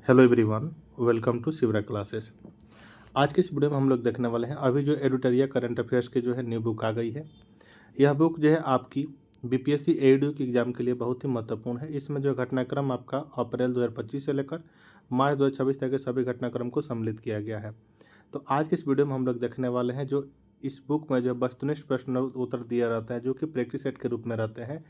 Hello everyone, welcome to Shivra classes. आज की इस वीडियो में हम लोग देखने वाले हैं अभी जो एडिटोरिया करंट अफेयर्स की जो है न्यू बुक आ गई है। यह बुक जो है आपकी बीपीएससी एडीओ की एग्जाम के लिए बहुत ही महत्वपूर्ण है। इसमें जो घटनाक्रम आपका अप्रैल 2025 से लेकर मार्च 2026 तक के सभी घटनाक्रम को सम्मिलित किया गया है। तो आज की इस वीडियो में हम लोग देखने वाले हैं जो इस बुक में जो वस्तुनिष्ठ प्रश्न उत्तर दिए रहते हैं जो कि प्रैक्टिस सेट के रूप में रहते हैं।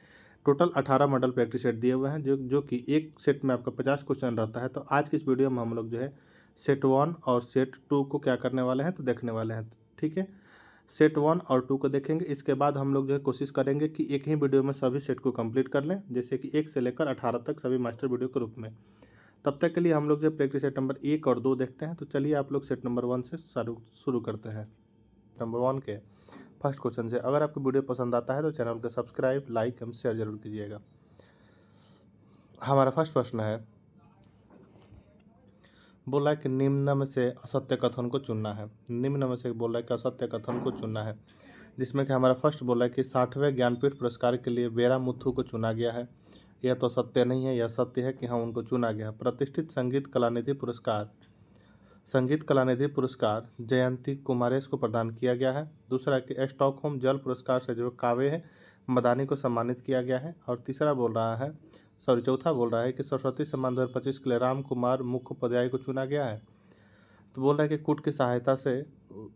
टोटल 18 मॉडल प्रैक्टिस सेट दिए हुए हैं जो कि एक सेट में आपका 50 क्वेश्चन रहता है। तो आज की इस वीडियो में हम लोग जो है सेट 1 और सेट 2 को क्या करने वाले हैं तो देखने वाले हैं। ठीक है, सेट 1 और 2 को देखेंगे। इसके बाद हम लोग जो है कोशिश करेंगे कि एक ही वीडियो में सभी सेट को कंप्लीट कर लें, जैसे कि 1 से लेकर 18 तक सभी मास्टर वीडियो के रूप में। तब तक के लिए हम लोग जो प्रैक्टिस सेट नंबर 1 और 2 देखते हैं। तो चलिए आप लोग सेट नंबर 1 से शुरू करते हैं। नंबर 1 के फर्स्ट क्वेश्चन से अगर आपको वीडियो पसंद आता है तो चैनल को सब्सक्राइब, लाइक एवं शेयर जरूर कीजिएगा। हमारा फर्स्ट प्रश्न है, बोला है कि निम्न में से असत्य कथन को चुनना है। निम्न में से बोला है कि असत्य कथन को चुनना है, जिसमें कि हमारा फर्स्ट बोला है कि 60वें ज्ञानपीठ पुरस्कार के लिए बेरा मुथु को चुना गया है। यह तो सत्य नहीं है, यह सत्य है कि हाँ उनको चुना गया है। प्रतिष्ठित संगीत कलानिधि पुरस्कार जयंती कुमारेश को प्रदान किया गया है। दूसरा कि स्टॉकहोम जल पुरस्कार से जो काव्य है मदानी को सम्मानित किया गया है। और चौथा बोल रहा है कि सरस्वती सम्मान 2025 के लिए राम कुमार मुखोपाध्याय को चुना गया है। तो बोल रहा है कि कूट की सहायता से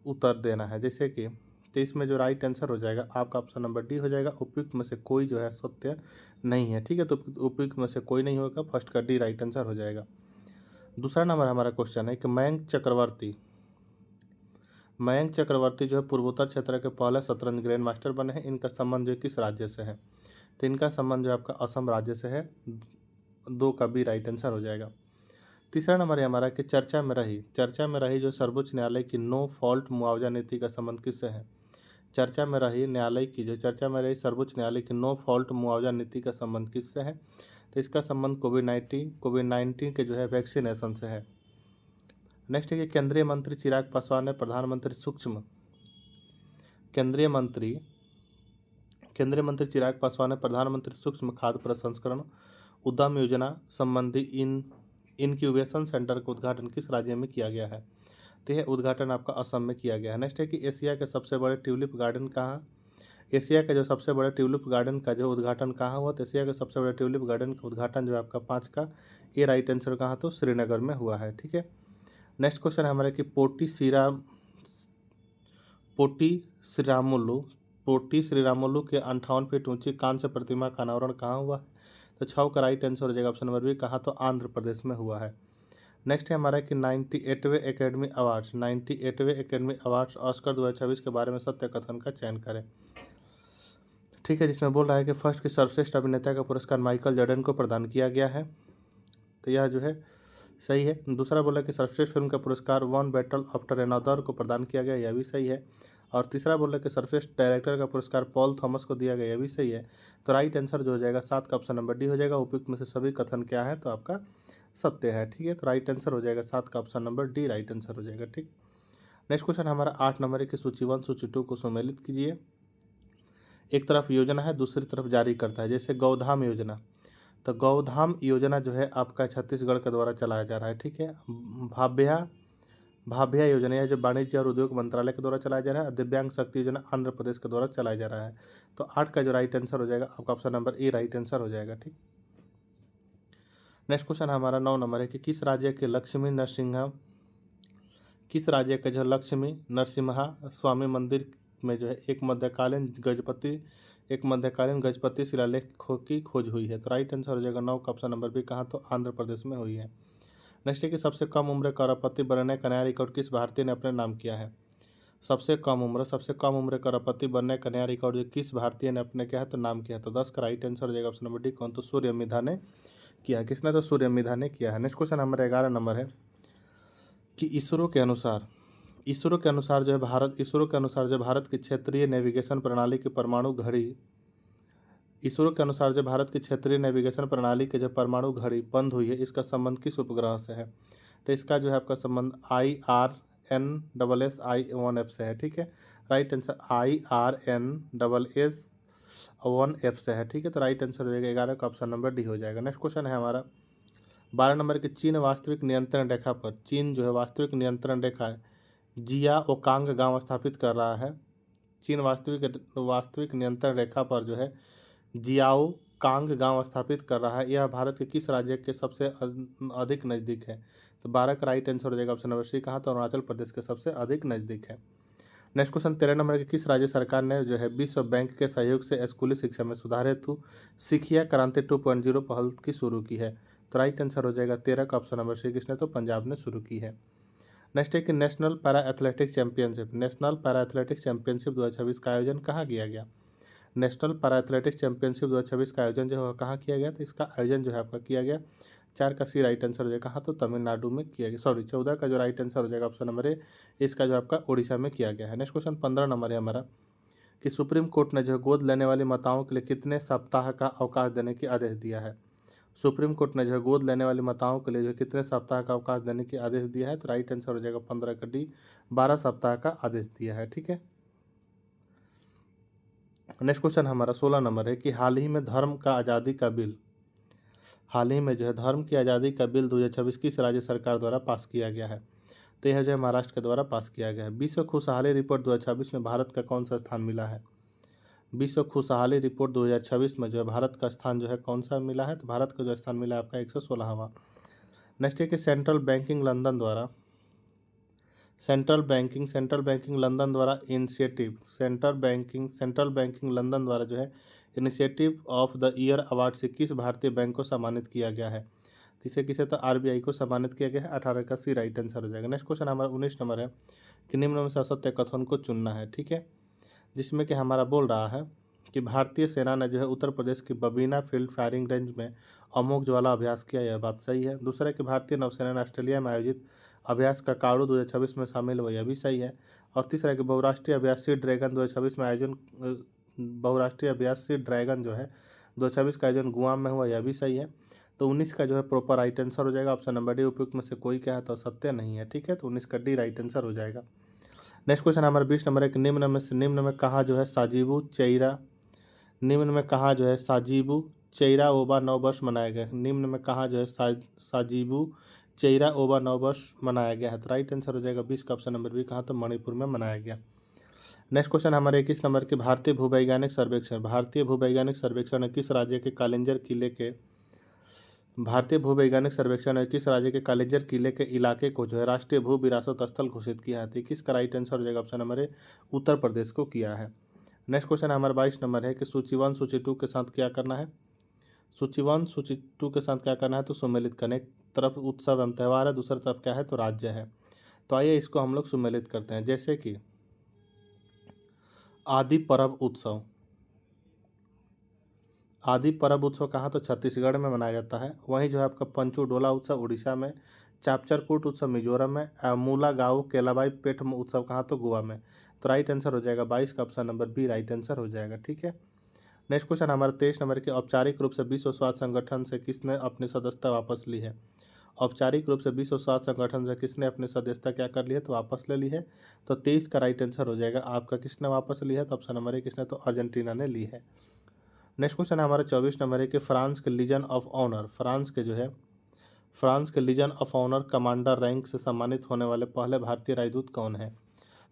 उत्तर देना है, जैसे कि तो इसमें जो राइट आंसर हो जाएगा आपका ऑप्शन नंबर डी हो जाएगा। उपयुक्त में से कोई जो है सत्य नहीं है। ठीक है, तो उपयुक्त में से कोई नहीं होगा, फर्स्ट का डी राइट आंसर हो जाएगा। दूसरा नंबर हमारा क्वेश्चन है कि मयंक चक्रवर्ती जो है पूर्वोत्तर क्षेत्र के पहले शतरंज ग्रैंड मास्टर बने हैं। इनका संबंध जो किस राज्य से है? तो इनका संबंध जो आपका असम राज्य से है। 2 का बी राइट आंसर हो जाएगा। तीसरा नंबर है हमारा कि चर्चा में रही जो सर्वोच्च न्यायालय की नो फॉल्ट मुआवजा नीति का संबंध किससे है? चर्चा में रही सर्वोच्च न्यायालय की नो फॉल्ट मुआवजा नीति का संबंध किससे है? तो इसका संबंध कोविड-19 के जो है वैक्सीनेशन से है। नेक्स्ट है कि केंद्रीय मंत्री चिराग पासवान ने प्रधानमंत्री सूक्ष्म खाद्य प्रसंस्करण उद्यम योजना संबंधी इनक्यूबेशन सेंटर का उद्घाटन किस राज्य में किया गया है? तो यह उद्घाटन आपका असम में किया गया है। नेक्स्ट है कि एशिया के सबसे बड़े ट्यूलिप गार्डन का जो उद्घाटन कहाँ हुआ? तो एशिया के सबसे बड़े ट्यूलिप गार्डन का उद्घाटन जो आपका 5 का ये राइट आंसर कहाँ? तो श्रीनगर में हुआ है। ठीक है, नेक्स्ट क्वेश्चन है हमारे कि पोटी श्रीरामुलु के 58 फीट ऊंची कांस्य प्रतिमा का अनावरण कहाँ हुआ है? तो 6 का राइट आंसर हो जाएगा ऑप्शन नंबर बी। कहाँ? तो आंध्र प्रदेश में हुआ है। नेक्स्ट है हमारा कि 98वें एकेडमी अवार्ड्स ऑस्कर 2026 के बारे में सत्य कथन का चयन करें। ठीक है, जिसमें बोल रहा है कि फर्स्ट की सर्वश्रेष्ठ अभिनेता का पुरस्कार माइकल जॉर्डन को प्रदान किया गया है। तो यह जो है सही है। दूसरा बोला कि सर्वश्रेष्ठ फिल्म का पुरस्कार वन बैटल आफ्टर एनदर को प्रदान किया गया, यह भी सही है। और तीसरा बोला कि सर्वश्रेष्ठ डायरेक्टर का पुरस्कार पॉल थॉमस को दिया गया, यह भी सही है। तो राइट आंसर जो हो जाएगा 7 का ऑप्शन नंबर डी हो जाएगा। उपयुक्त में से सभी कथन क्या है? तो आपका सत्य है। ठीक है, तो राइट आंसर हो जाएगा 7 का option number D right answer हो जाएगा। ठीक, नेक्स्ट क्वेश्चन हमारा 8 नंबर है कि सूची 1 सूची 2 को सम्मिलित कीजिए। एक तरफ योजना है, दूसरी तरफ जारी करता है, जैसे गौधाम योजना। तो गौधाम योजना जो है आपका छत्तीसगढ़ के द्वारा चलाया जा रहा है। ठीक है, भाभ्या योजना है जो वाणिज्य और उद्योग मंत्रालय के द्वारा चलाया जा रहा है। दिव्यांग शक्ति योजना आंध्र प्रदेश के द्वारा चलाया जा रहा है। तो 8 का जो राइट आंसर हो जाएगा आपका option number A right answer हो जाएगा। ठीक, नेक्स्ट क्वेश्चन हमारा 9 नंबर है कि किस राज्य के लक्ष्मी नरसिम्हा स्वामी मंदिर में जो है एक मध्यकालीन गजपति शिलालेख की खोज हुई है? तो राइट आंसर हो जाएगा 9 का ऑप्शन नंबर बी। कहाँ? तो आंध्र प्रदेश में हुई है। नेक्स्ट है कि सबसे कम उम्र का अरबपति बनने का नया रिकॉर्ड किस भारतीय ने अपने नाम किया है? सबसे कम उम्र का अरबपति बनने का नया रिकॉर्ड जो किस भारतीय ने अपने क्या है तो नाम किया? तो 10 का राइट आंसर हो जाएगा ऑप्शन नंबर डी। कौन? तो सूर्यमिधा ने किया है। किसने? तो सूर्यमिधा ने किया है। नेक्स्ट क्वेश्चन हमारा 11 नंबर है कि इसरो के अनुसार जो है भारत की क्षेत्रीय नेविगेशन प्रणाली की परमाणु बंद हुई है, इसका संबंध किस उपग्रह से है? तो इसका जो है आपका संबंध IRNSS-1F से है। ठीक है, राइट आंसर IRNSS-1F से है। ठीक है, तो राइट आंसर हो जाएगा 11 का ऑप्शन नंबर डी हो जाएगा। नेक्स्ट क्वेश्चन है हमारा 12 नंबर की चीन वास्तविक नियंत्रण रेखा पर, चीन जो है वास्तविक नियंत्रण रेखा है जिया ओकांग गांव स्थापित कर रहा है। चीन वास्तविक नियंत्रण रेखा पर जो है जियाओ कांग गांव स्थापित कर रहा है। यह भारत के किस राज्य के सबसे अधिक नज़दीक है? तो 12 का राइट आंसर हो जाएगा ऑप्शन नंबर सी। कहाँ? तो अरुणाचल प्रदेश के सबसे अधिक नज़दीक है। नेक्स्ट क्वेश्चन 13 नंबर की किस राज्य सरकार ने जो है विश्व बैंक के सहयोग से स्कूली शिक्षा में सुधार हेतु सिखिया क्रांति 2.0 पहल की शुरू की है? तो राइट आंसर हो जाएगा 13 का ऑप्शन नंबर सी। किसने? तो पंजाब ने शुरू की है। नेक्स्ट है कि नेशनल पैरा एथलेटिक चैंपियनशिप 2026 का आयोजन कहाँ किया गया? नेशनल पैरा एथलेटिक्स चैंपियनशिप 2026 का आयोजन जो है कहाँ किया गया? तो इसका आयोजन जो है आपका किया गया 4 का सी राइट आंसर हो जाएगा। कहाँ? तो तमिलनाडु में किया गया। 14 का जो राइट आंसर हो जाएगा ऑप्शन नंबर ए, इसका जो आपका उड़ीसा में किया गया है। नेक्स्ट क्वेश्चन 15 नंबर है हमारा कि सुप्रीम कोर्ट ने जो है गोद लेने वाली माताओं के लिए कितने सप्ताह का अवकाश देने की आदेश दिया है? सुप्रीम कोर्ट ने जो है गोद लेने वाली माताओं के लिए जो कितने सप्ताह का अवकाश देने की आदेश दिया है? तो राइट आंसर हो जाएगा 15 का डी, 12 सप्ताह का आदेश दिया है। ठीक है। नेक्स्ट क्वेश्चन हमारा 16 नंबर है कि हाल ही में धर्म का आज़ादी का बिल, हाल ही में जो है धर्म की आज़ादी का बिल 2026 किस राज्य सरकार द्वारा पास किया गया है? तो यह जो है महाराष्ट्र के द्वारा पास किया गया है। विश्व खुशहाली रिपोर्ट 2026 में भारत का कौन सा स्थान मिला है? विश्व खुशहाली रिपोर्ट 2026 में जो है भारत का स्थान जो है कौन सा मिला है? तो भारत का जो स्थान मिला है आपका 116वां। नेक्स्ट है कि सेंट्रल बैंकिंग लंदन द्वारा जो है initiative of the year award से किस भारतीय बैंक को सम्मानित किया गया है? किसे तो आरबीआई को सम्मानित किया गया है। 18 का सी राइट आंसर हो जाएगा। नेक्स्ट क्वेश्चन हमारा 19 नंबर है कि निम्न में से असत्य कथन को चुनना है। ठीक है, जिसमें कि हमारा बोल रहा है कि भारतीय सेना ने जो है उत्तर प्रदेश की बबीना फील्ड फायरिंग रेंज में अमोघ ज्वाला अभ्यास किया, यह बात सही है। दूसरा कि भारतीय नौसेना ने ऑस्ट्रेलिया में आयोजित अभ्यास का काड़ू 2026 में शामिल हुआ, यह भी सही है। और तीसरा कि बहुराष्ट्रीय अभ्यास सी ड्रैगन 2026 में आयोजन बहुराष्ट्रीय अभ्यास सी ड्रैगन जो है 2026 का आयोजन गुआम में हुआ, यह भी सही है। तो 19 का जो है प्रॉपर राइट आंसर हो जाएगा ऑप्शन नंबर डी। उपयुक्त में से कोई क्या है? तो सत्य नहीं है। ठीक है, तो 19 का डी राइट आंसर हो जाएगा। नेक्स्ट क्वेश्चन हमारा 20 नंबर है कि निम्न में कहा जो है साजीबू चेइरा ओबा नववर्ष मनाया गया? निम्न में कहा जो है साजीबू चेइरा ओबा नववर्ष मनाया गया है? तो राइट आंसर हो जाएगा 20 का ऑप्शन नंबर बी। कहा? तो मणिपुर में मनाया गया। नेक्स्ट क्वेश्चन हमारे 21 नंबर के भारतीय भूवैज्ञानिक सर्वेक्षण ने किस राज्य के कालिंजर किले के इलाके को जो है राष्ट्रीय भू विरासत स्थल घोषित किया है? किसका राइट आंसर हो जाएगा option number A, Uttar Pradesh को किया है। नेक्स्ट क्वेश्चन हमारा 22 नंबर है कि सूची 1 सूची 2 के साथ क्या करना है? सूची 1 सूची 2 के साथ क्या करना है? तो सुमेलित करना। एक तरफ उत्सव एवं त्यौहार है, दूसरी तरफ क्या है? तो राज्य है। तो आइए इसको हम लोग सुमेलित करते हैं। जैसे कि आदि पर्व उत्सव कहाँ? तो छत्तीसगढ़ में मनाया जाता है। वहीं जो है आपका पंचू डोला उत्सव उड़ीसा में, चापचरकूट उत्सव मिजोरम में, मूला गाँव केलाबाई पेठ उत्सव कहाँ? तो गोवा में। तो राइट आंसर हो जाएगा 22 का option number B right answer हो जाएगा। ठीक है। नेक्स्ट क्वेश्चन हमारा 23 नंबर के औपचारिक रूप से विश्व स्वास्थ्य संगठन से किसने अपनी सदस्यता वापस ली है? औपचारिक रूप से विश्व स्वास्थ्य संगठन से किसने अपनी सदस्यता क्या कर ली है? तो वापस ले ली है। तो 23 का राइट आंसर हो जाएगा आपका किसने वापस ली है? तो ऑप्शन नंबर ए किसने? तो अर्जेंटीना ने ली है। नेक्स्ट क्वेश्चन हमारा 24 नंबर है कि फ्रांस के Legion of Honour commander rank से सम्मानित होने वाले पहले भारतीय राजदूत कौन है?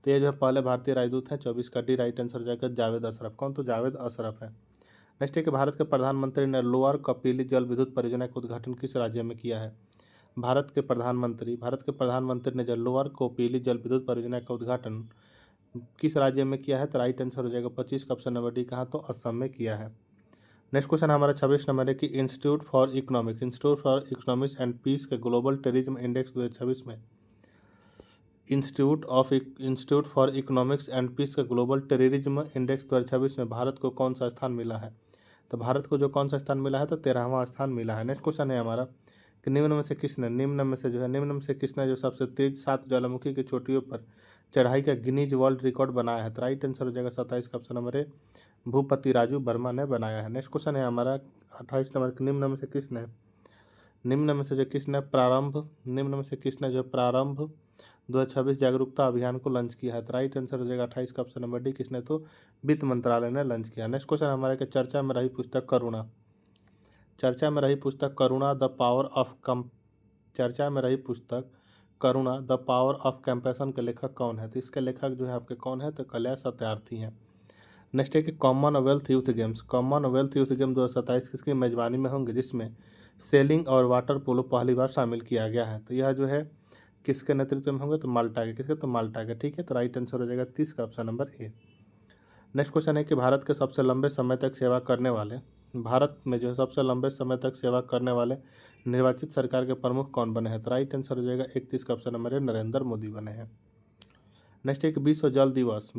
तो ये जो है पहले भारतीय राजदूत हैं। 24 का डी राइट आंसर हो जाएगा जावेद अशरफ। कौन? तो जावेद अशरफ है। नेक्स्ट है कि भारत के प्रधानमंत्री ने लोअर कपिली जल विद्युत परियोजना का उद्घाटन किस राज्य में किया है? भारत के प्रधानमंत्री ने जो लोअर कोपिली जल विद्युत परियोजना का उद्घाटन किस राज्य में किया है? तो राइट आंसर हो जाएगा 25 का ऑप्शन नंबर डी। कहाँ? तो असम में किया है। नेक्स्ट क्वेश्चन हमारा 26 नंबर है कि Institute for Economics and Peace के ग्लोबल टेररिज्म इंडेक्स 2026 में Institute for Economics and Peace का ग्लोबल टेररिज्म इंडेक्स 2026 में भारत को कौन सा स्थान मिला है? तो भारत को जो कौन सा स्थान मिला है? तो 13वां स्थान मिला है। नेक्स्ट क्वेश्चन है हमारा कि निम्न में से किसने जो सबसे तेज 7 ज्वालामुखी की चोटियों पर चढ़ाई का गिनीज वर्ल्ड रिकॉर्ड बनाया है? तो राइट आंसर हो जाएगा 27 का option number A, Bhupathi Raju Verma ने बनाया है। नेक्स्ट क्वेश्चन है हमारा 28 नंबर कि निम्न में से किसने जो प्रारंभ 2026 जागरूकता अभियान को लॉन्च किया है? तो राइट आंसर हो जाएगा 28 का ऑप्शन नंबर डी। किसने? तो वित्त मंत्रालय ने लॉन्च किया। नेक्स्ट क्वेश्चन हमारे के चर्चा में रही पुस्तक करुणा चर्चा में रही पुस्तक करुणा द पावर ऑफ कम चर्चा में रही पुस्तक करुणा द पावर ऑफ कंपैशन के लेखक कौन है? तो इसके लेखक जो है आपके कौन है? तो कल्याण सत्यार्थी हैं। नेक्स्ट है कि कॉमनवेल्थ यूथ गेम्स 2027 किसकी मेजबानी में होंगे, जिसमें सेलिंग और वाटर पोलो पहली बार शामिल किया गया है? तो यह जो है किसके नेतृत्व में होंगे? तो माल्टा के। किसके? तो माल्टा के। ठीक है, तो राइट आंसर हो जाएगा 30 का option number A. Next question है कि भारत में जो सबसे लंबे समय तक सेवा करने वाले निर्वाचित सरकार के प्रमुख कौन बने हैं? तो राइट आंसर हो जाएगा 31 का ऑप्शन नंबर है, नरेंद्र मोदी बने हैं। नेक्स्ट एक विश्व जल दिवस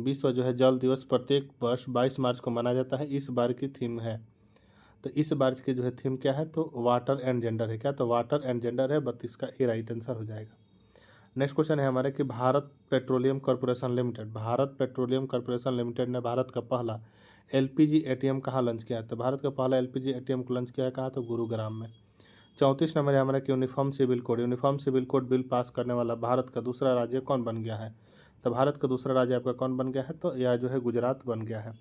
प्रत्येक वर्ष 22 मार्च को मनाया जाता है। इस बार की थीम है, तो इस बार की जो है थीम क्या है? तो वाटर एंड जेंडर है। क्या? तो वाटर एंड जेंडर है, 32 का ए राइट आंसर हो जाएगा। नेक्स्ट क्वेश्चन है हमारे कि भारत पेट्रोलियम कॉर्पोरेशन लिमिटेड ने भारत का पहला एलपीजी एटीएम कहाँ लॉन्च किया है? तो भारत का पहला एलपीजी एटीएम को लॉन्च किया है कहाँ? तो गुरुग्राम में। 34 नंबर है हमारा कि uniform civil code bill pass करने वाला भारत का दूसरा राज्य कौन बन गया है? तो भारत का दूसरा राज्य आपका कौन बन गया है? तो यह जो है गुजरात बन गया है।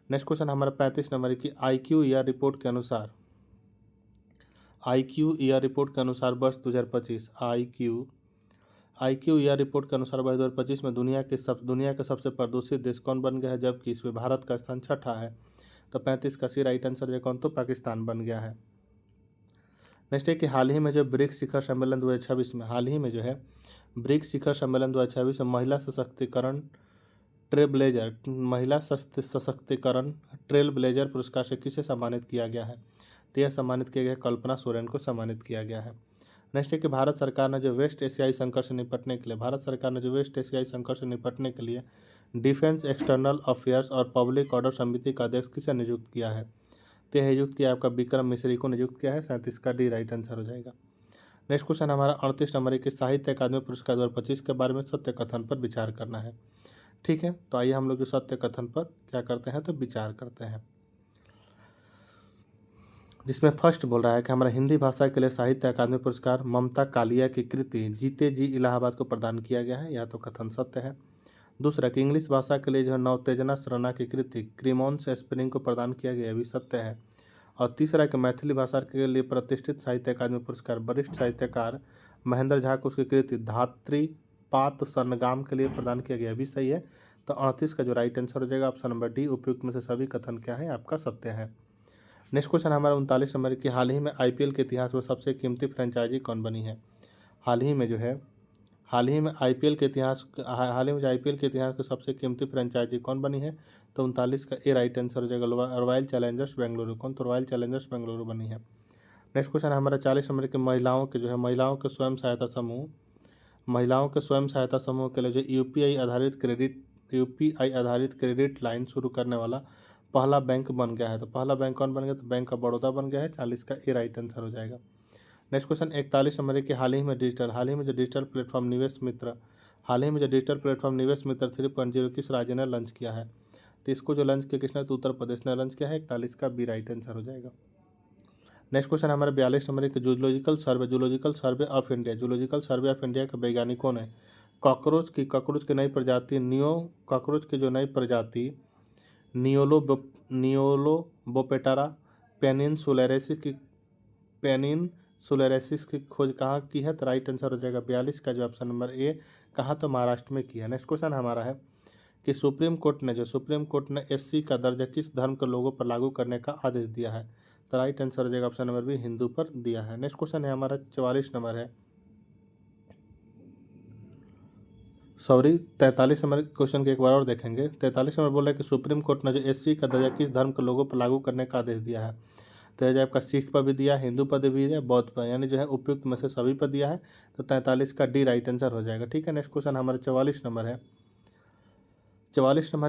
नेक्स्ट क्वेश्चन हमारा 35 नंबर है कि आईक्यू ईआर रिपोर्ट के अनुसार वर्ष 2025 आईक्यू ईआर रिपोर्ट के अनुसार वर्ष 2025 में दुनिया के सबसे प्रदूषित देश कौन बन गया है, जबकि इसमें भारत का स्थान 6ठा है? तो 35 का सी राइट आंसर जो कौन? तो पाकिस्तान बन गया है। नेक्स्ट है कि हाल ही में जो ब्रिक्स शिखर सम्मेलन 2026 में महिला सशक्तिकरण ट्रेल ब्लेजर पुरस्कार से किसे सम्मानित किया गया है? तो यह सम्मानित किया गया है, कल्पना सोरेन को सम्मानित किया गया है। नेक्स्ट है कि भारत सरकार ने जो वेस्ट एशियाई संकट से निपटने के लिए डिफेंस एक्सटर्नल अफेयर्स और पब्लिक ऑर्डर समिति का अध्यक्ष किसे नियुक्त किया है? तो यह नियुक्त किया आपका विक्रम मिश्री को नियुक्त किया है। 37 का डी राइट आंसर हो जाएगा। नेक्स्ट क्वेश्चन हमारा 38 नंबर के साहित्य अकादमी पुरस्कार 2025 के बारे में सत्य कथन पर विचार करना है। ठीक है, तो आइए हम लोग जो सत्य कथन पर क्या करते हैं? तो विचार करते हैं, जिसमें फर्स्ट बोल रहा है कि हमारा हिंदी भाषा के लिए साहित्य अकादमी पुरस्कार ममता कालिया की कृति जीते जी इलाहाबाद को प्रदान किया गया है। यह तो कथन सत्य है। दूसरा कि इंग्लिश भाषा के लिए जो है नवतेजना शर्मा की कृति क्रीमोन्स स्प्रिंग को प्रदान किया गया, भी सत्य है। और तीसरा कि मैथिली भाषा के लिए प्रतिष्ठित साहित्य अकादमी पुरस्कार वरिष्ठ साहित्यकार महेंद्र झा को उसकी कृति धात्री पात सनगाम के लिए प्रदान किया गया, भी सही है। तो 38 का जो राइट आंसर हो जाएगा ऑप्शन नंबर डी, उपयुक्त में से सभी कथन क्या है? आपका सत्य है। नेक्स्ट क्वेश्चन हमारा 39 नंबर की हाल ही में आईपीएल के इतिहास में सबसे कीमती फ्रेंचाइजी कौन बनी है? हाल ही में जो आईपीएल के इतिहास के सबसे कीमती फ्रेंचाइजी कौन बनी है? तो 39 का ए राइट आंसर हो जाएगा रॉयल चैलेंजर्स बेंगलुरु। कौन? तो रॉयल चैलेंजर्स बेंगलुरु बनी है। नेक्स्ट क्वेश्चन हमारा 40 नंबर के महिलाओं के स्वयं सहायता समूह के लिए जो यूपीआई आधारित क्रेडिट लाइन शुरू करने वाला पहला बैंक बन गया है। तो पहला बैंक कौन बन गया? तो बैंक ऑफ बड़ौदा बन गया है। 40 का ए राइट आंसर हो जाएगा। नेक्स्ट क्वेश्चन 41 नंबर के हाल ही में जो डिजिटल प्लेटफॉर्म निवेश मित्र 3.0 किस राज्य ने लॉन्च किया है? तो इसको जो लॉन्च किया किसने? तो उत्तर प्रदेश ने लॉन्च किया है। 41 का बी राइट आंसर हो जाएगा। नेक्स्ट क्वेश्चन हमारे 42 नंबर के जूलॉजिकल सर्वे ऑफ इंडिया के वैज्ञानिकों ने कॉकरोच की नई प्रजाति नियोलोबोपेटारा पेनिनसुलेरेसिस की खोज कहाँ की है? तो राइट आंसर हो जाएगा 42 का जो ऑप्शन नंबर ए, कहाँ? तो महाराष्ट्र में की है। नेक्स्ट क्वेश्चन हमारा है कि सुप्रीम कोर्ट ने एससी का दर्जा किस धर्म के लोगों पर लागू करने का आदेश दिया है? तो राइट आंसर हो जाएगा ऑप्शन नंबर बी, हिंदू पर दिया है। नेक्स्ट क्वेश्चन है हमारा 43 नंबर क्वेश्चन के एक बार और देखेंगे। 43 नंबर बोल रहा है कि सुप्रीम कोर्ट ने जो एससी का दर्जा किस धर्म के लोगों पर लागू करने का आदेश दिया है? तो यह आपका सिख पर भी दिया है, हिंदू पर भी दिया है, बौद्ध पर, यानी जो है उपयुक्त में से सभी पर दिया है। तो 43 का डी राइट आंसर हो जाएगा। ठीक है, नेक्स्ट क्वेश्चन हमारा 44 नंबर है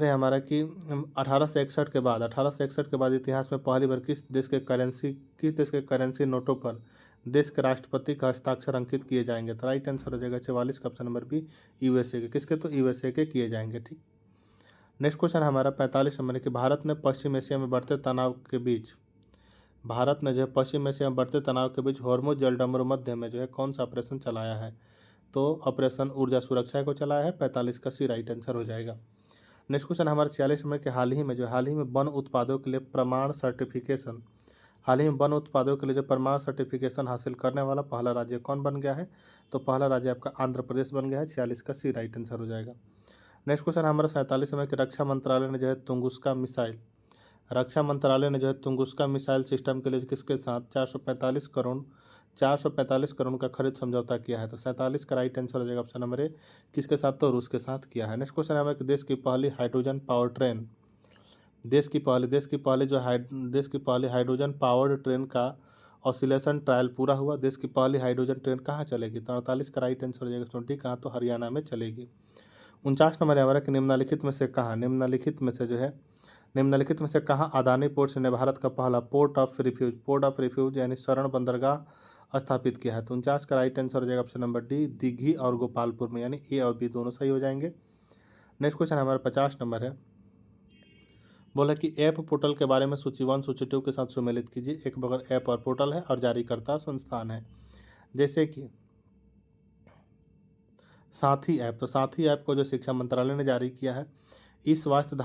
हमारा कि 1861 के बाद इतिहास में पहली बार किस देश के करेंसी नोटों पर देश के राष्ट्रपति का हस्ताक्षर अंकित किए जाएंगे? तो राइट आंसर हो जाएगा 44 का ऑप्शन नंबर बी, यूएसए के। किसके? तो यूएसए के किए जाएंगे। ठीक, नेक्स्ट क्वेश्चन हमारा 45 नंबर है कि भारत ने पश्चिम एशिया में बढ़ते तनाव के बीच हॉर्मुज जलडंबरू मध्य में जो है कौन सा ऑपरेशन चलाया है? तो ऑपरेशन ऊर्जा सुरक्षा को चलाया है। 45 का सी राइट आंसर हो जाएगा। नेक्स्ट क्वेश्चन हमारे 46 नंबर के हाल ही में वन उत्पादों के लिए प्रमाण सर्टिफिकेशन हाल ही में वन उत्पादों के लिए जो प्रमाण सर्टिफिकेशन हासिल करने वाला पहला राज्य कौन बन गया है? तो पहला राज्य आपका आंध्र प्रदेश बन गया है। 46 का सी राइट आंसर हो जाएगा। नेक्स्ट क्वेश्चन हमारा 47 में कि रक्षा मंत्रालय ने जो है तुंगुस्का मिसाइल सिस्टम के लिए किसके साथ 445 करोड़ का खरीद समझौता किया है? तो 47 का राइट आंसर हो जाएगा ऑप्शन नंबर ए, किसके साथ? तो रूस के साथ किया है। नेक्स्ट क्वेश्चन हमारे देश की पहली हाइड्रोजन हाइड्रोजन पावर्ड ट्रेन का ऑसिलेशन ट्रायल पूरा हुआ। देश की पहली हाइड्रोजन ट्रेन कहाँ चलेगी? तो 48 का राइट आंसर हो जाएगा 20 कहाँ? तो हरियाणा में चलेगी। 49 नंबर है हमारा कि निम्नलिखित में से कहाँ अदानी पोर्ट ने भारत का पहला पोर्ट ऑफ रिफ्यूज यानी शरण बंदरगाह स्थापित किया है? तो 49 का राइट आंसर हो जाएगा ऑप्शन नंबर डी, दिघी और गोपालपुर में, यानी ए और बी दोनों सही हो जाएंगे। नेक्स्ट क्वेश्चन हमारा 50 नंबर है, बोला कि ऐप पोर्टल के बारे में सूची 1 सूची 2 के साथ सुमेलित कीजिए। एक बगैर ऐप और पोर्टल है और जारीकर्ता संस्थान है, जैसे कि साथी ऐप। तो साथी ऐप को जो शिक्षा मंत्रालय ने जारी किया है, ई स्वास्थ्य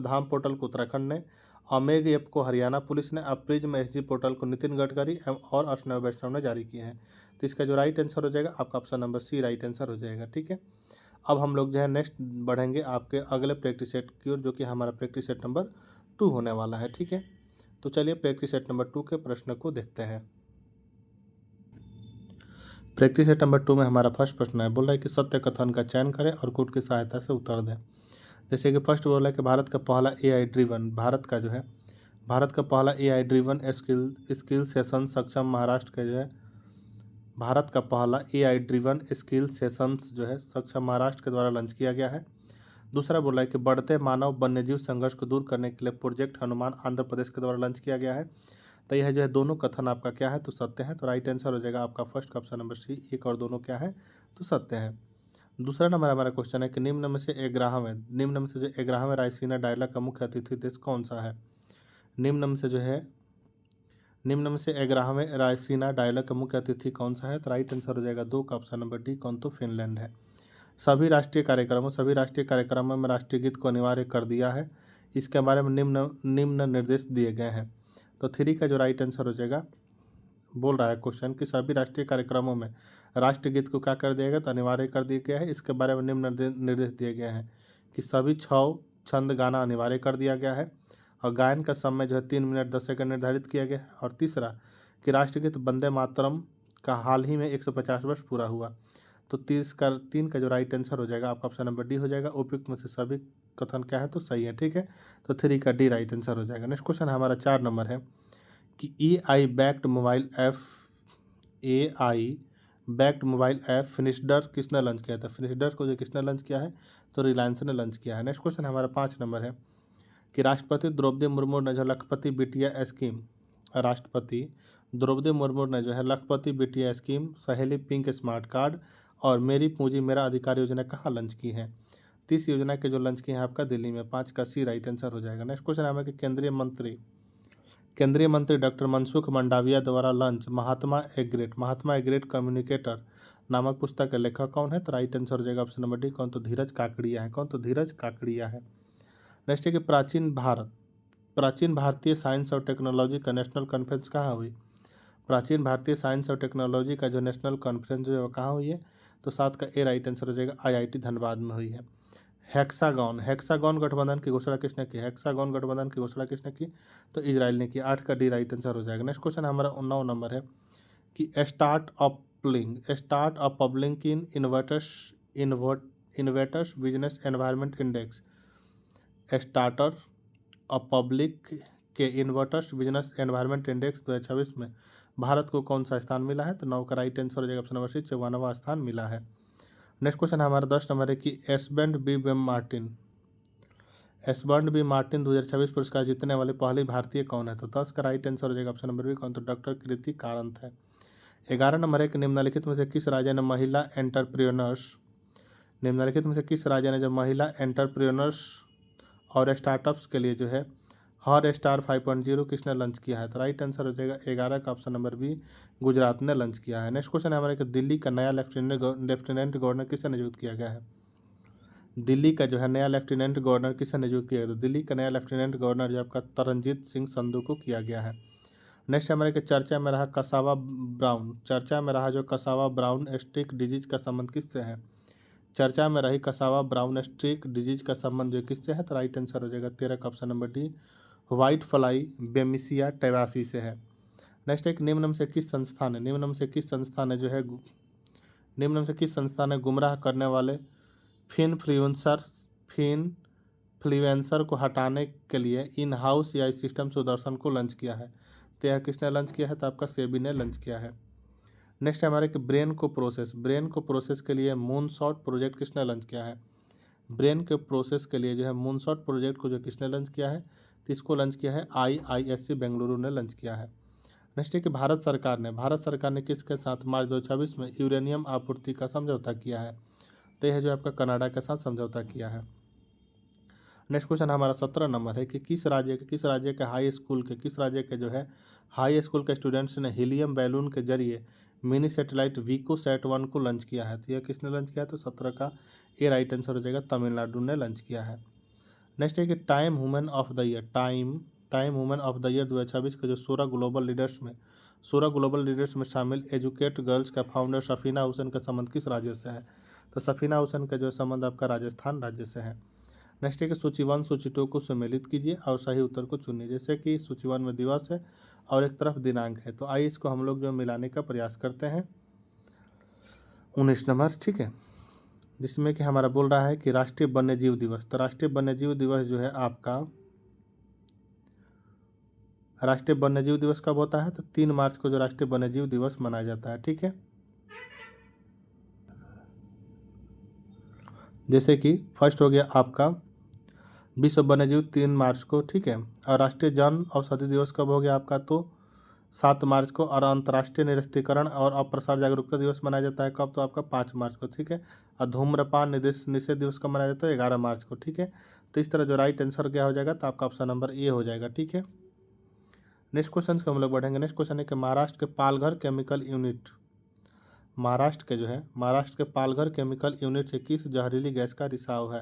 धाम पोर्टल को उत्तराखंड ने, अमेग ऐप को हरियाणा पुलिस ने, प्रिज्म एसजी पोर्टल को नितिन गडकरी और अश्विनी वैष्णव ने जारी किए हैं। तो इसका जो राइट आंसर हो जाएगा आपका option number C right answer हो जाएगा। ठीक है, अब हम लोग जो है नेक्स्ट बढ़ेंगे आपके अगले प्रैक्टिस सेट की ओर, जो कि हमारा प्रैक्टिस सेट नंबर 2 होने वाला है। ठीक है, तो चलिए प्रैक्टिस सेट नंबर 2 के प्रश्न को देखते हैं। प्रैक्टिस सेट नंबर 2 में हमारा फर्स्ट प्रश्न है, बोल रहा है कि सत्य कथन का चयन करें और कोड की सहायता से उत्तर दें। जैसे कि फर्स्ट बोल रहा है कि भारत का पहला AI ड्रिवन स्किल सेशन सक्षम महाराष्ट्र का जो है भारत का पहला AI ड्रिवन स्किल सेशंस जो है सक्षम महाराष्ट्र के द्वारा लॉन्च किया गया है। दूसरा बोल रहा है कि बढ़ते मानव वन्यजीव संघर्ष को दूर करने के लिए प्रोजेक्ट हनुमान आंध्र प्रदेश के द्वारा लॉन्च किया गया है। तो यह जो है दोनों कथन आपका क्या है? तो सत्य है। तो राइट आंसर हो जाएगा आपका फर्स्ट का ऑप्शन नंबर सी, एक और दोनों क्या है? तो सत्य है। दूसरा नंबर हमारा क्वेश्चन है कि निम्न में से जो 11वें रायसीना डायलॉग का मुख्य अतिथि देश कौन सा है? निम्न में से 11वें रायसीना डायलॉग का मुख्य अतिथि कौन सा है? तो राइट आंसर हो जाएगा 2 का ऑप्शन नंबर डी, कौन? तो फिनलैंड है। सभी राष्ट्रीय कार्यक्रमों में राष्ट्रीय गीत को अनिवार्य कर दिया है। इसके बारे में निम्न निर्देश दिए गए हैं। तो 3 का जो राइट आंसर हो जाएगा, बोल रहा है क्वेश्चन कि सभी राष्ट्रीय कार्यक्रमों में राष्ट्रीय गीत को क्या कर दिया गया? तो अनिवार्य कर दिया गया है। इसके बारे में निम्न निर्देश दिए गए हैं कि सभी 6 छंद गाना अनिवार्य कर दिया गया है और गायन का समय जो है 3 मिनट 10 सेकंड निर्धारित किया गया है। और तीसरा कि राष्ट्रगीत वंदे मातरम का हाल ही में 150 वर्ष पूरा हुआ। तो 3 का जो राइट आंसर हो जाएगा आपका ऑप्शन नंबर डी हो जाएगा। उपयुक्त में से सभी कथन क्या है? तो सही है। ठीक है, तो 3 का डी राइट आंसर हो जाएगा। नेक्स्ट क्वेश्चन हमारा 4 नंबर है कि AI बैक्ड मोबाइल ऐप फिनिशडर किसने लॉन्च किया था? फिनिशडर को जो किसने लॉन्च किया है? तो रिलायंस ने लॉन्च किया है। नेक्स्ट क्वेश्चन हमारा 5 नंबर है कि राष्ट्रपति द्रौपदी मुर्मू ने जो लखपति बिटिया स्कीम, सहेली पिंक स्मार्ट कार्ड और मेरी पूंजी मेरा अधिकार योजना कहाँ लॉन्च की है? 30 योजना के जो लॉन्च की है आपका दिल्ली में। 5 का सी राइट आंसर हो जाएगा। नेक्स्ट क्वेश्चन हमें कि केंद्रीय मंत्री डॉक्टर मनसुख मंडाविया द्वारा लॉन्च महात्मा एग्रेट कम्युनिकेटर नामक पुस्तक के लेखक कौन है? तो राइट आंसर हो जाएगा ऑप्शन नंबर डी, कौन? तो धीरज काकड़िया है। कौन? तो धीरज काकड़िया है। नेक्स्ट है कि प्राचीन भारतीय साइंस और टेक्नोलॉजी का नेशनल कॉन्फ्रेंस कहाँ हुई? प्राचीन भारतीय साइंस और टेक्नोलॉजी का जो नेशनल कॉन्फ्रेंस जो है वो कहाँ हुई है? तो 7 का ए राइट आंसर हो जाएगा, IIT धनबाद में हुई है। हेक्सागॉन गठबंधन की घोषणा किसने की? तो इजराइल ने की। 8 का डी राइट आंसर हो जाएगा। नेक्स्ट क्वेश्चन हमारा 9 नंबर है कि start up public in inverters business environment index. Starter up public के इन्वर्टर्स बिजनेस एनवायरनमेंट इंडेक्स 2026 में भारत को कौन सा स्थान मिला है? तो 9 का राइट आंसर हो जाएगा ऑप्शन नंबर सी, 54वां स्थान मिला है। नेक्स्ट क्वेश्चन हमारा 10 नंबर है कि एस्बर्ड बी मार्टिन 2026 पुरस्कार जीतने वाले पहली भारतीय कौन है? तो 10 का राइट आंसर हो जाएगा ऑप्शन नंबर बी, कौन? तो डॉक्टर कृति कारंत है। 11 नंबर है कि निम्नलिखित में से किस राज्य ने महिला एंटरप्रेन्योर्स और स्टार्टअप्स के लिए जो है हॉट स्टार 5.0 किसने लॉन्च किया है? तो राइट आंसर हो जाएगा 11 का ऑप्शन नंबर बी, गुजरात ने लॉन्च किया है। नेक्स्ट क्वेश्चन है हमारे कि दिल्ली का नया लेफ्टिनेंट गवर्नर किससे नियुक्त किया गया है? दिल्ली का जो है नया लेफ्टिनेंट गवर्नर किसे नियुक्त किया गया? तो दिल्ली का नया लेफ्टिनेंट गवर्नर जो आपका तरनजीत सिंह संधू को किया गया है। नेक्स्ट हमारे के चर्चा में रहा कसावा ब्राउन, चर्चा में रहा जो कसावा ब्राउन स्ट्रीक डिजीज का संबंध किससे है? चर्चा में रही कसावा ब्राउन स्ट्रीक डिजीज का संबंध जो किससे है? तो राइट आंसर हो जाएगा 13 का option number D, white fly Bemisia टैबासी से है। नेक्स्ट एक निम्न में से किस संस्थान है, निम्न में से किस संस्थान है जो है निम्न में से किस संस्थान ने गुमराह करने वाले फिनफ्लुएंसर को हटाने के लिए इन हाउस या सिस्टम सुदर्शन को लॉन्च किया है? तो यह किसने लॉन्च किया है? तो आपका सेबी ने लॉन्च किया है। नेक्स्ट हमारे कि ब्रेन को प्रोसेस के लिए मूनशॉट प्रोजेक्ट किसने लॉन्च किया है? ब्रेन के प्रोसेस के लिए जो है मूनशॉट प्रोजेक्ट को जो किसने लॉन्च किया है? तो इसको लॉन्च किया है IISc बेंगलुरु ने लॉन्च किया है। नेक्स्ट है कि भारत सरकार ने किसके साथ मार्च 2024 में यूरेनियम आपूर्ति का समझौता किया है? तो यह जो आपका कनाडा के साथ समझौता किया है। नेक्स्ट क्वेश्चन हमारा 17 नंबर है कि किस राज्य के हाई स्कूल के जो है हाई स्कूल के स्टूडेंट्स ने हीलियम बैलून के जरिए मिनी सैटेलाइट VICOSAT-1 को लॉन्च किया है? तो यह किसने लॉन्च किया? तो 17 का ए राइट आंसर हो जाएगा, तमिलनाडु ने लॉन्च किया है। नेक्स्ट है कि time women of the year 2024 के जो 16 ग्लोबल लीडर्स में शामिल एजुकेट गर्ल्स का फाउंडर सफीना हुसैन का संबंध किस राज्य से है? तो सफीना हुसैन का जो संबंध आपका राजस्थान राज्य से है। नेक्स्ट है कि सूची 1 सूची 2 को सम्मिलित कीजिए और सही उत्तर को चुनिए। जैसे कि सूची 1 में दिवस है और एक तरफ दिनांक है, तो आइए इसको हम लोग जो मिलाने का प्रयास करते हैं। 19 नंबर, ठीक है, जिसमें कि हमारा बोल रहा है कि राष्ट्रीय वन्यजीव दिवस। तो राष्ट्रीय वन्यजीव दिवस जो है आपका राष्ट्रीय वन्यजीव दिवस कब होता है? तो 3 मार्च को जो राष्ट्रीय वन्यजीव दिवस मनाया जाता है, ठीक है। जैसे कि फर्स्ट हो गया आपका विश्व वन्यजीव 3 मार्च को, ठीक है, और राष्ट्रीय जन औषधि दिवस कब हो गया आपका? तो 7 मार्च को। और अंतर्राष्ट्रीय निरस्त्रीकरण और अप्रसार जागरूकता दिवस मनाया जाता है कब? तो आपका 5 मार्च को, ठीक है। और धूम्रपान निषेध दिवस कब मनाया जाता है? 11 मार्च को, ठीक है। तो इस तरह जो राइट आंसर क्या हो जाएगा? तो आपका ऑप्शन नंबर ए हो जाएगा, ठीक है। नेक्स्ट क्वेश्चन को हम लोग बढ़ेंगे। नेक्स्ट क्वेश्चन है कि महाराष्ट्र के पालघर केमिकल केमिकल यूनिट से किस जहरीली गैस का रिसाव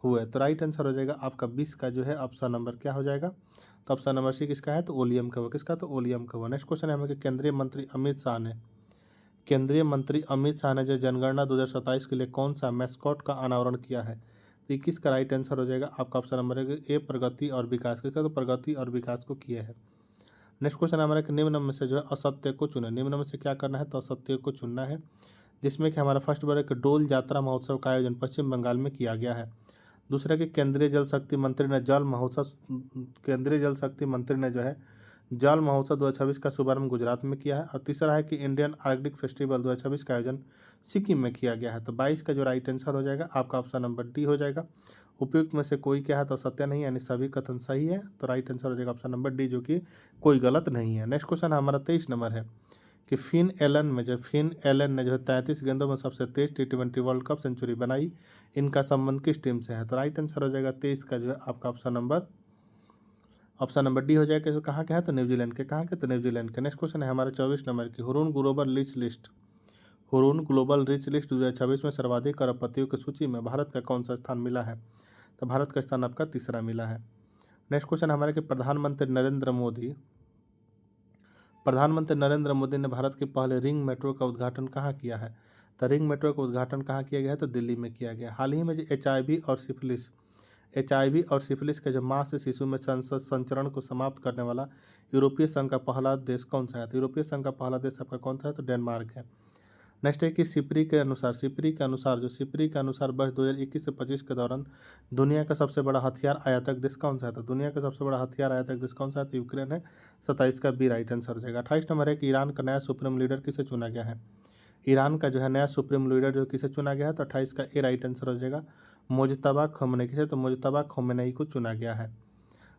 हुआ है? तो राइट आंसर हो जाएगा आपका 20 का जो है ऑप्शन नंबर क्या हो जाएगा? तो ऑप्शन नंबर सी किसका है? तो ओलियम का हुआ। किसका? तो ओलियम का हुआ। नेक्स्ट क्वेश्चन है हमें कि केंद्रीय मंत्री अमित शाह ने जो जनगणना 2027 के लिए कौन सा मैस्कॉट का अनावरण किया है? तो 21 का राइट आंसर हो जाएगा आपका ऑप्शन नंबर है ए, प्रगति और विकास। किसका? तो प्रगति और विकास को किया है। नेक्स्ट क्वेश्चन हमारा कि निम्न में से जो है असत्य को चुने। निम्न में से क्या करना है? तो असत्य को चुनना है, जिसमें कि हमारा फर्स्ट बार कि डोल यात्रा महोत्सव का आयोजन पश्चिम बंगाल में किया गया है। दूसरा कि केंद्रीय जल शक्ति मंत्री ने जो है जल महोत्सव 2026 का शुभारंभ गुजरात में किया है। और तीसरा है कि इंडियन आर्कटिक फेस्टिवल 2026 का आयोजन सिक्किम में किया गया है। तो 22 का जो राइट आंसर हो जाएगा आपका ऑप्शन नंबर डी हो जाएगा। उपयुक्त में से कोई क्या है? तो सत्य नहीं, यानी सभी कथन सही है। तो राइट आंसर हो जाएगा ऑप्शन नंबर डी, जो कि कोई गलत नहीं है। नेक्स्ट क्वेश्चन हमारा 23 नंबर है कि फिन एलन ने जो है 33 गेंदों में सबसे तेज T20 वर्ल्ड कप सेंचुरी बनाई। इनका संबंध किस टीम से है? तो राइट आंसर हो जाएगा 23 का जो है आपका ऑप्शन नंबर डी हो जाएगा। जो कहाँ के हैं? तो न्यूजीलैंड के। कहाँ के? तो न्यूजीलैंड के। नेक्स्ट क्वेश्चन है हमारा 24 नंबर की हुरून ग्लोबल रिच लिस्ट 2026 में सर्वाधिक अरबपतियों की सूची में भारत का कौन सा स्थान मिला है? तो भारत का स्थान आपका तीसरा मिला है। नेक्स्ट क्वेश्चन हमारे कि प्रधानमंत्री नरेंद्र मोदी ने भारत के पहले रिंग मेट्रो का उद्घाटन कहाँ किया है? तो रिंग मेट्रो का उद्घाटन कहाँ किया गया है? तो दिल्ली में किया गया। हाल ही में जो HIV और सिफिलिस के जो मां से शिशु में संचरण को समाप्त करने वाला यूरोपीय संघ का पहला देश कौन सा है? तो यूरोपीय संघ का पहला देश आपका कौन सा है? तो डेनमार्क है। नेक्स्ट है कि सिपरी के अनुसार वर्ष 2021 से 25 के दौरान दुनिया का सबसे बड़ा हथियार आयातक देश कौन सा है? तो दुनिया का सबसे बड़ा हथियार आयातक देश कौन सा है? तो यूक्रेन है। 27 का बी राइट आंसर हो जाएगा। 28 नंबर है कि ईरान का नया सुप्रीम लीडर किसे चुना गया है? ईरान का जो है नया सुप्रीम लीडर जो किसे चुना गया है? तो 28 का ए राइट आंसर हो जाएगा मुज्तबा खमेनी। किसे? तो मुज्तबा खमेनी को चुना गया है।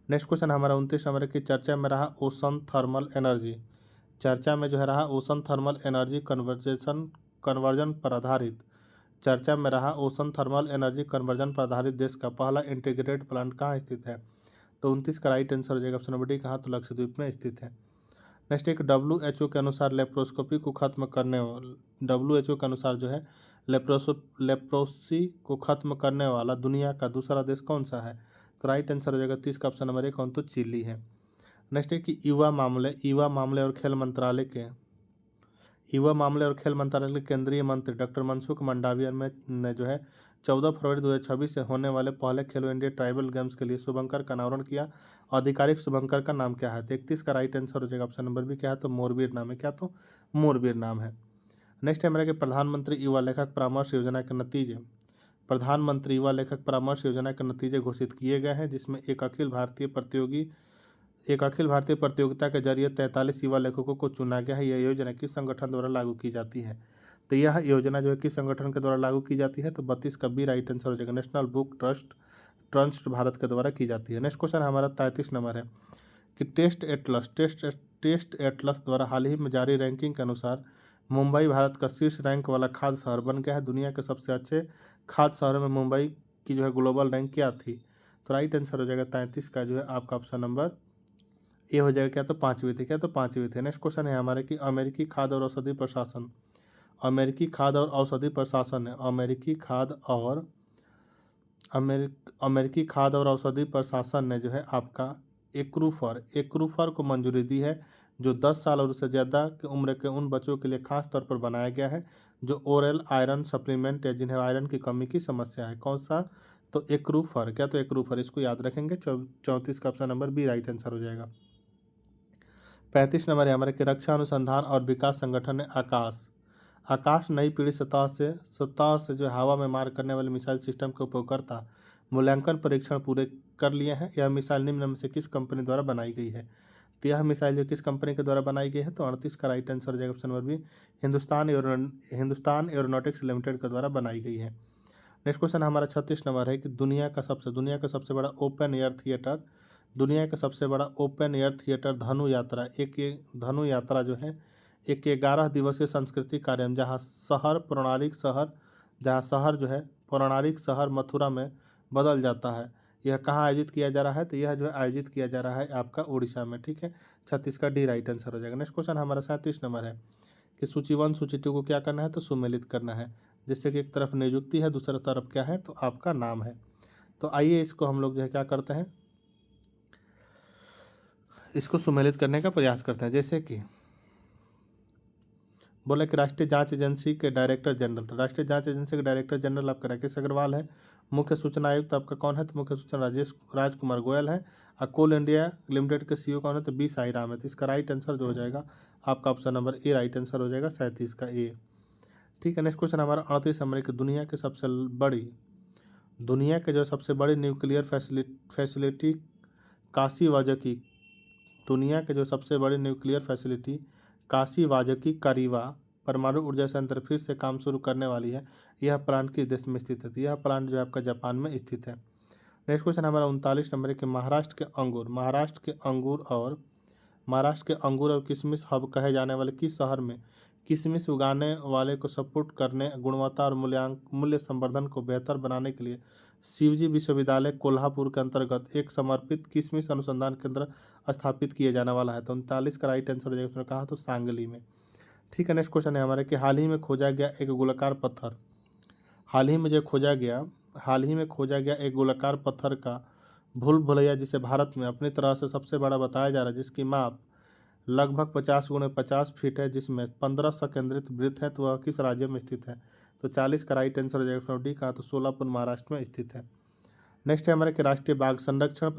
नेक्स्ट क्वेश्चन हमारा 29 नंबर की चर्चा में रहा ओशन थर्मल एनर्जी कन्वर्जन पर आधारित देश का पहला इंटीग्रेटेड प्लांट कहाँ स्थित है? तो 29 का राइट आंसर हो जाएगा ऑप्शन नंबर डी। कहाँ? तो लक्षद्वीप में स्थित है। नेक्स्ट एक WHO के अनुसार लेप्रोस्कोपी को खत्म करने WHO के अनुसार जो है लेप्रोसी को खत्म करने वाला दुनिया का दूसरा देश कौन सा है? तो राइट आंसर हो जाएगा 30 का ऑप्शन नंबर 1 कौन, तो चिली है। नेक्स्ट है कि युवा मामले और खेल मंत्रालय के केंद्रीय मंत्री डॉक्टर मनसुख मंडाविया ने जो है 14 फरवरी 2026 से होने वाले पहले खेलो इंडिया ट्राइबल गेम्स के लिए शुभंकर का अनावरण किया। आधिकारिक शुभंकर का नाम क्या है? तो 31 का राइट आंसर हो जाएगा ऑप्शन नंबर बी क्या है, तो मोरबीर नाम है। क्या, तो मोरबीर नाम है। नेक्स्ट है हमारे कि प्रधानमंत्री युवा लेखक परामर्श योजना के नतीजे, प्रधानमंत्री युवा लेखक परामर्श योजना के नतीजे घोषित किए गए हैं, जिसमें एक अखिल भारतीय प्रतियोगिता के जरिए 43 युवा लेखकों को चुना गया है। यह योजना किस संगठन द्वारा लागू की जाती है? तो यह योजना जो है किस संगठन के द्वारा लागू की जाती है? तो 32 का बी राइट आंसर हो जाएगा, नेशनल बुक ट्रस्ट भारत के द्वारा की जाती है। नेक्स्ट क्वेश्चन हमारा 33 नंबर है कि टेस्ट एटलस द्वारा हाल ही में जारी रैंकिंग के अनुसार मुंबई भारत का शीर्ष रैंक वाला खाद्य शहर बन गया है। दुनिया के सबसे अच्छे खाद्य शहरों में मुंबई की जो है ग्लोबल रैंक क्या थी? तो राइट आंसर हो जाएगा 33 का जो है आपका ऑप्शन नंबर ए हो जाएगा। क्या, तो पाँचवीं थी। क्या, तो पाँचवीं थे। नेक्स्ट क्वेश्चन है हमारे कि अमेरिकी खाद्य और औषधि प्रशासन है अमेरिकी खाद्य और औषधि प्रशासन ने जो है आपका एक्रूफर को मंजूरी दी है, जो 10 साल और उससे ज़्यादा की उम्र के उन बच्चों के लिए खास तौर पर बनाया गया है जो ओरल आयरन सप्लीमेंट या जिन्हें आयरन की कमी की समस्या है। कौन सा? तो एक्रूफर। क्या, तो एक्रूफर, इसको याद रखेंगे। 34 का option number B right answer हो जाएगा। 35 नंबर है हमारे कि रक्षा अनुसंधान और विकास संगठन ने आकाश नई पीढ़ी सतह से जो हवा में मार करने वाले मिसाइल सिस्टम के उपयोगकर्ता मूल्यांकन परीक्षण पूरे कर लिए हैं। यह मिसाइल निम्न में से किस कंपनी द्वारा बनाई गई है? तो यह मिसाइल जो किस कंपनी के द्वारा बनाई गई है? तो 38 का राइट आंसर हो जाएगा option number B, Hindustan Aeronautics Limited के द्वारा बनाई गई है। नेक्स्ट क्वेश्चन हमारा 36 नंबर है कि दुनिया का सबसे बड़ा ओपन एयर थिएटर धनु यात्रा जो है एक 11 दिवसीय सांस्कृतिक कार्यक्रम जहाँ शहर जो है पौराणिक शहर मथुरा में बदल जाता है, यह कहाँ आयोजित किया जा रहा है? तो यह जो है आयोजित किया जा रहा है आपका उड़ीसा में। ठीक है, 36 का डी राइट आंसर हो जाएगा। नेक्स्ट क्वेश्चन हमारा 37 नंबर है कि सूची 1 सूची 2 को क्या करना है? तो सुमेलित करना है, जिससे कि एक तरफ नियुक्ति है, दूसरी तरफ क्या है? तो आपका नाम है। तो आइए इसको हम लोग जो है क्या करते हैं, इसको सुमेलित करने का प्रयास करते हैं। जैसे कि बोला कि राष्ट्रीय जांच एजेंसी के डायरेक्टर जनरल, तो राष्ट्रीय जांच एजेंसी के डायरेक्टर जनरल आपका राकेश अग्रवाल है। मुख्य सूचना आयुक्त आपका कौन है? तो मुख्य सूचना राजकुमार गोयल है। और कोल इंडिया लिमिटेड के सीईओ कौन है? तो बी साई राम है। तो इसका राइट आंसर जो हो जाएगा आपका option number A right answer हो जाएगा, 37 का ए। ठीक है, नेक्स्ट क्वेश्चन हमारा 38 नंबर की दुनिया के जो सबसे बड़ी न्यूक्लियर फैसिलिटी काशी वाजकी करीवा परमाणु ऊर्जा संयंत्र फिर से काम शुरू करने वाली है। यह प्लांट किस देश में स्थित है? तो यह प्लांट जो है आपका जापान में स्थित है। नेक्स्ट क्वेश्चन हमारा 39 नंबर है कि महाराष्ट्र के अंगूर और किशमिश हब कहे जाने वाले किस शहर में किशमिश उगाने वाले को सपोर्ट करने, गुणवत्ता और मूल्य संवर्धन को बेहतर बनाने के लिए शिवजी विश्वविद्यालय कोल्हापुर के अंतर्गत एक समर्पित किशमिश अनुसंधान केंद्र स्थापित किए जाने वाला है? तो 39 का राइट आंसर हो जाएगा, उसने कहा तो सांगली में। ठीक है, नेक्स्ट क्वेश्चन है हमारे कि हाल ही में खोजा गया एक गोलाकार पत्थर का भूल भुलैया जिसे भारत में अपनी तरह से सबसे बड़ा बताया जा रहा है, जिसकी माप लगभग 50 गुणे 50 फीट है, जिसमें 15 संकेंद्रित वृत्त है, तो वह किस राज्य में स्थित है? तो 40 का राइट आंसर हो जाएगा डी का, तो सोलापुर महाराष्ट्र में स्थित है। नेक्स्ट है हमारे कि राष्ट्रीय बाघ संरक्षण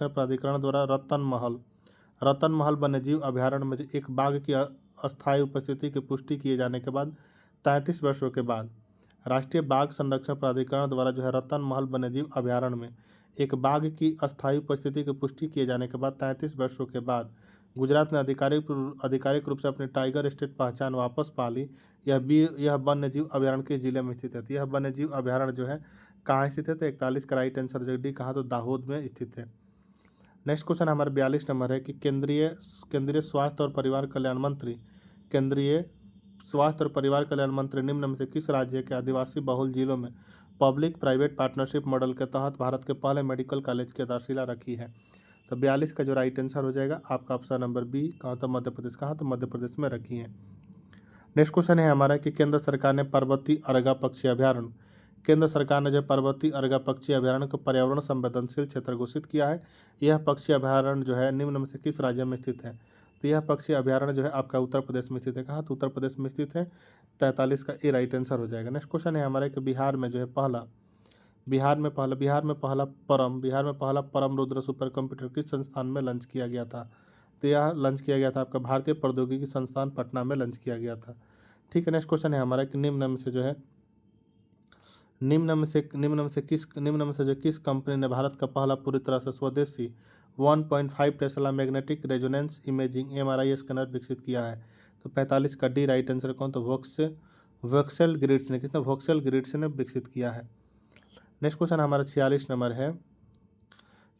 प्राधिकरण द्वारा रतन महल वन्यजीव अभयारण्य में एक बाघ की अस्थायी उपस्थिति की पुष्टि किए जाने के बाद 33 वर्षों के बाद राष्ट्रीय बाघ संरक्षण प्राधिकरण द्वारा जो है रतन महल वन्यजीव अभयारण्य में एक बाघ की अस्थायी उपस्थिति की पुष्टि किए जाने के बाद 33 वर्षों के बाद गुजरात ने आधिकारिक रूप से अपनी टाइगर स्टेट पहचान वापस पा ली। यह वन्यजीव अभयारण्य के जिले में स्थित है। यह वन्यजीव अभयारण्य जो है कहाँ स्थित है? तो 41 का राइट आंसर डी कहाँ, तो दाहोद में स्थित है। नेक्स्ट क्वेश्चन हमारे 42 नंबर है कि केंद्रीय स्वास्थ्य और परिवार कल्याण मंत्री निम्न में से किस राज्य के आदिवासी बहुल जिलों में पब्लिक प्राइवेट पार्टनरशिप मॉडल के तहत भारत के पहले मेडिकल कॉलेज की आधारशिला रखी है? तो 42 का जो राइट आंसर हो जाएगा आपका ऑप्शन नंबर बी कहाँ, तो मध्य प्रदेश। कहाँ, तो मध्य प्रदेश में रखी है। नेक्स्ट क्वेश्चन है हमारा कि केंद्र सरकार ने पर्वतीय अर्गा पक्षी अभ्यारण्य, केंद्र सरकार ने जो पर्वतीय अर्गा पक्षी अभ्यारण्य को पर्यावरण संवेदनशील क्षेत्र घोषित किया है। यह पक्षी अभ्यारण्य जो है निम्न में से किस राज्य में स्थित है? तो यह पक्षी अभ्यारण्य जो है आपका उत्तर प्रदेश में स्थित है। कहाँ? तो उत्तर प्रदेश में स्थित है। 43 का ए राइट आंसर हो जाएगा। नेक्स्ट क्वेश्चन है हमारे कि बिहार में पहला परम रुद्र सुपर कंप्यूटर किस संस्थान में लॉन्च किया गया था? तो यह लॉन्च किया गया था आपका भारतीय प्रौद्योगिकी संस्थान पटना में लॉन्च किया गया था। ठीक है। नेक्स्ट क्वेश्चन है हमारा कि निम्न में से किस कंपनी ने भारत का पहला पूरी तरह से स्वदेशी 1.5 Tesla magnetic resonance imaging MRI scanner विकसित किया है? तो 45 का डी राइट आंसर कौन? तो वोक्सेल ग्रिड्स ने, किसने? वोक्सेल ग्रिड्स ने विकसित किया है। नेक्स्ट क्वेश्चन हमारा 46 नंबर है।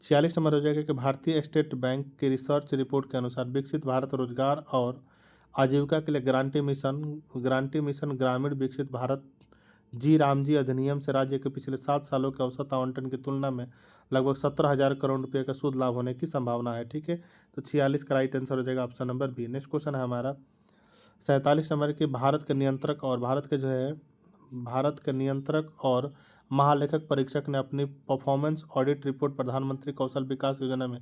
46 नंबर हो जाएगा कि भारतीय स्टेट बैंक की रिसर्च रिपोर्ट के अनुसार विकसित भारत रोजगार और आजीविका के लिए गारंटी मिशन ग्रामीण विकसित भारत जी रामजी अधिनियम से राज्य के पिछले 7 सालों के औसत आवंटन की तुलना में लगभग 17,000 करोड़ रुपये का शुद्ध लाभ होने की संभावना है। ठीक है। तो 46 का राइट आंसर हो जाएगा option number B. Next question है हमारा 47 नंबर के भारत के नियंत्रक और महालेखक परीक्षक ने अपनी परफॉर्मेंस ऑडिट रिपोर्ट प्रधानमंत्री कौशल विकास योजना में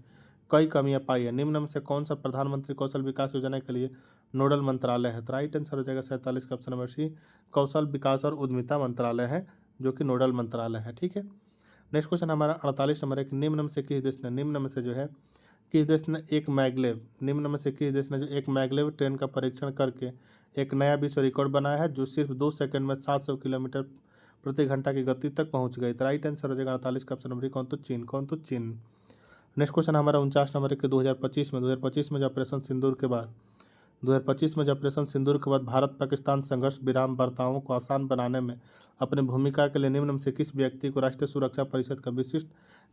कई कमियां पाई है। निम्न में से कौन सा प्रधानमंत्री कौशल विकास योजना के लिए नोडल मंत्रालय है? तो राइट आंसर हो जाएगा 47 का ऑप्शन नंबर सी, कौशल विकास और उद्यमिता मंत्रालय है जो कि नोडल मंत्रालय है। ठीक है। नेक्स्ट क्वेश्चन हमारा 48 नंबर है कि निम्न में से किस देश ने एक मैगलेव ट्रेन का परीक्षण करके एक नया विश्व रिकॉर्ड बनाया है जो सिर्फ 2 सेकंड में 700 किलोमीटर प्रति घंटा की गति तक पहुंच गई? तो राइट आंसर हो जाएगा 48 का ऑप्शन नंबर कौन? तो चीन। नेक्स्ट क्वेश्चन हमारा 49 नंबर है कि 2025 में जब ऑपरेशन सिंदूर के बाद भारत पाकिस्तान संघर्ष विराम वार्ताओं को आसान बनाने में अपनी भूमिका के लिए निम्न में से किस व्यक्ति को राष्ट्रीय सुरक्षा परिषद का विशिष्ट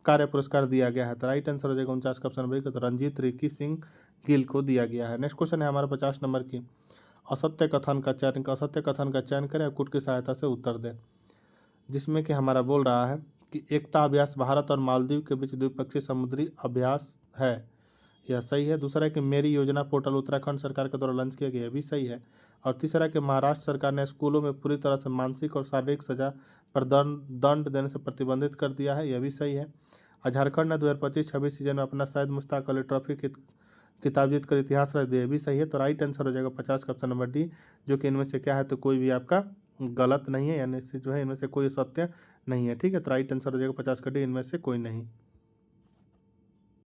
कार्य पुरस्कार दिया गया है? तो राइट आंसर हो जाएगा 49 का ऑप्शन नंबर तो रंजीत रिकी सिंह गिल को दिया गया है। नेक्स्ट क्वेश्चन है हमारा 50 नंबर की असत्य कथन का चयन करें और कुट की सहायता से उत्तर दें, जिसमें कि हमारा बोल रहा है कि एकता अभ्यास भारत और मालदीव के बीच द्विपक्षीय समुद्री अभ्यास है, यह सही है। दूसरा है कि मेरी योजना पोर्टल उत्तराखंड सरकार के द्वारा लॉन्च किया गया, यह भी सही है। और तीसरा कि महाराष्ट्र सरकार ने स्कूलों में पूरी तरह से मानसिक और शारीरिक सजा पर दंड देने से प्रतिबंधित कर दिया है, यह भी सही है। और झारखंड ने 2025-26 सीजन में अपना सैयद मुश्ताक अली ट्रॉफी किताब जीत कर इतिहास रच दिया, यह भी सही है। तो राइट आंसर हो जाएगा 50 का ऑप्शन नंबर डी, जो कि इनमें से क्या है? तो कोई भी आपका गलत नहीं है, यानी से जो है इनमें से कोई सत्य नहीं है। ठीक है। तो राइट आंसर हो जाएगा 50 का डी, इनमें से कोई नहीं।